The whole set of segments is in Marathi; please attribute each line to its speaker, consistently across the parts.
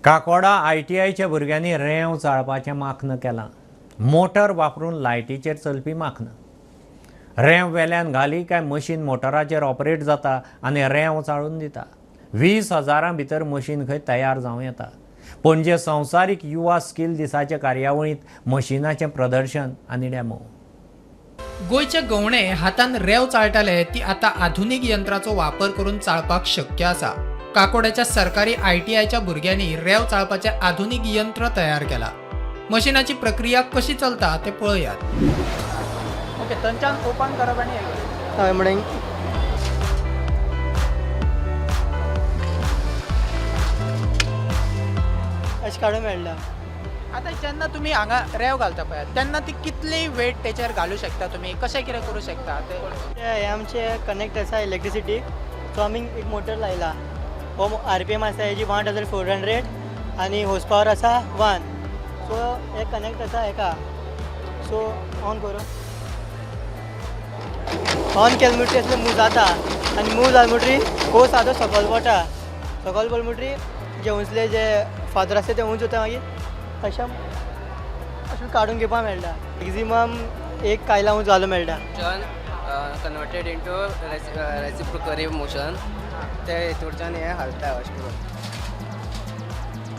Speaker 1: काकोडा ITIच्या भुरग्यांनी रेंव चाळपाचें माखन केलां। मोटर वापरून लायटीचेर चलपी माखन। रेंव वेल्यान घाली काय मशीन मोटराचेर ऑपरेट जाता आनी रेंव चाळून दिता। 20,000 भितर मशीन खंय तयार जावं येता। पणजे संवसारीक युवा स्किल दिसाचे कार्यावळींत मशिनाचें प्रदर्शन आनी डेमो।
Speaker 2: गोयचे गवणे हातान रेंव चाळटाले ती आता आधुनिक यंत्राचो वापर करून चाळपाक शक्य आसा। काकोड्याच्या सरकारी ITIच्या भुरग्यांनी रेंव चाळपाचे आधुनिक यंत्र तयार केला। मशिनाची प्रक्रिया कशी चलता ते पळयात। ओके, थंयच्यान ओपन करप आनी
Speaker 3: हय म्हणून अशें काडूंक मेळटा।
Speaker 2: आता जेन्ना तुम्ही हांगा रेंव घालता पळय तेन्ना ती कितली वेट तेचेर घालूं शकता, तुम्ही कशें कितें करूं शकता ते?
Speaker 3: हे आमचे कनेक्ट आसा इलेक्ट्रिसिटी, सो आमी एक मोटर लायला। हो RPM आसा हेजी 1400 आनी हॉर्स पावर आसा 1। सो हे कनेक्ट आसा हेका, सो ऑन करूं। ऑन केले म्हणटरी असले मूव जाता आनी मूव जाले म्हणटरी हो सादो सकयल पडटा। सकयल पडले म्हणटरी जे उंचले जे फादर आसता ते उंच वता, मागीर अशें काडून घेवपाक मेळटा। मॅक्झिमम एक कायला उंच घालूंक मेळटा।
Speaker 4: कन्वर्टेड इंटू रेसिप्रोकल मोशन ते हितूरच्यान हे हालता अशें करून।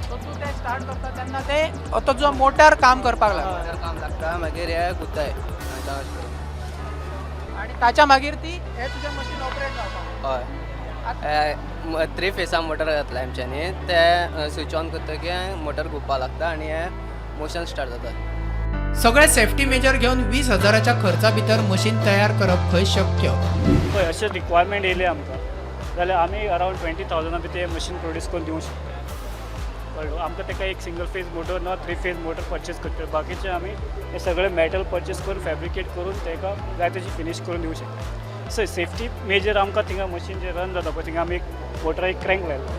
Speaker 2: सो तूं ते स्टार्ट करता तेन्ना ते तो जो मोटर काम करपाक लागता
Speaker 4: जर काम लागता मागीर हे गुताय
Speaker 2: आनी ताच्या मागीर ती हे तुजें मशीन ऑपरेट जावपाक।
Speaker 4: हय 3 फेसा मोटर घातला आमच्यांनी, ते स्विच ऑन करतकीर मोटर घुवपाक लागता आनी हे मोशन स्टार्ट जाता।
Speaker 2: सगळे सेफ्टी मेजर घेवन 20,000च्या खर्चा भितर मशीन तयार करप खंय शक्य?
Speaker 5: पळय अशें रिक्वायरमेंट येयले आमकां जाल्यार आमी अरावंड 20,000 भितर मशीन प्रोड्यूस करून दिवंक शकता। कळ्ळें? आमकां ताका एक सिंगल फेज मोटर ना 3 फेज मोटर परचेस करचे, बाकीचे आमी हे सगळे मेटल परचेस करून फॅब्रिकेट करून ताका जाय तशी फिनीश करून दिवंक शकता। सो सेफ्टी मेजर आमकां थिंगा मशीन जे रन जाता पळय थिंगा आमी एक मोटरा एक क्रँक लायला,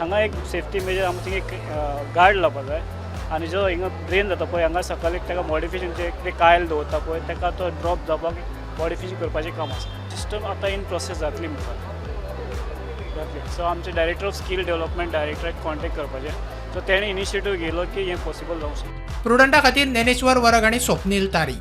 Speaker 5: हांगा एक सेफ्टी मेजर आमकां थिंगा एक गार्ड लावपाक जाय आनी जो हिंगा ड्रेन जाता पळय हांगा सकयल ताका मॉडिफिकेशन जे कायल दवरता पळय ताका तो ड्रॉप जावपाक मॉडिफिकेशन करपाचें काम आसा। सिस्टम आतां इन प्रोसेस जातली म्हणटा सो आमचे डायरेक्टर ऑफ स्कील डेव्हलपमेंट डायरेक्टराक कॉन्टेक्ट करपाचें। सो तेणें इनिशिएटीव घेयलो की हें पॉसिबल जावंक शकता।
Speaker 2: प्रुडंटा खातीर ज्ञानेश्वर वरग आनी स्वप्नील तारी।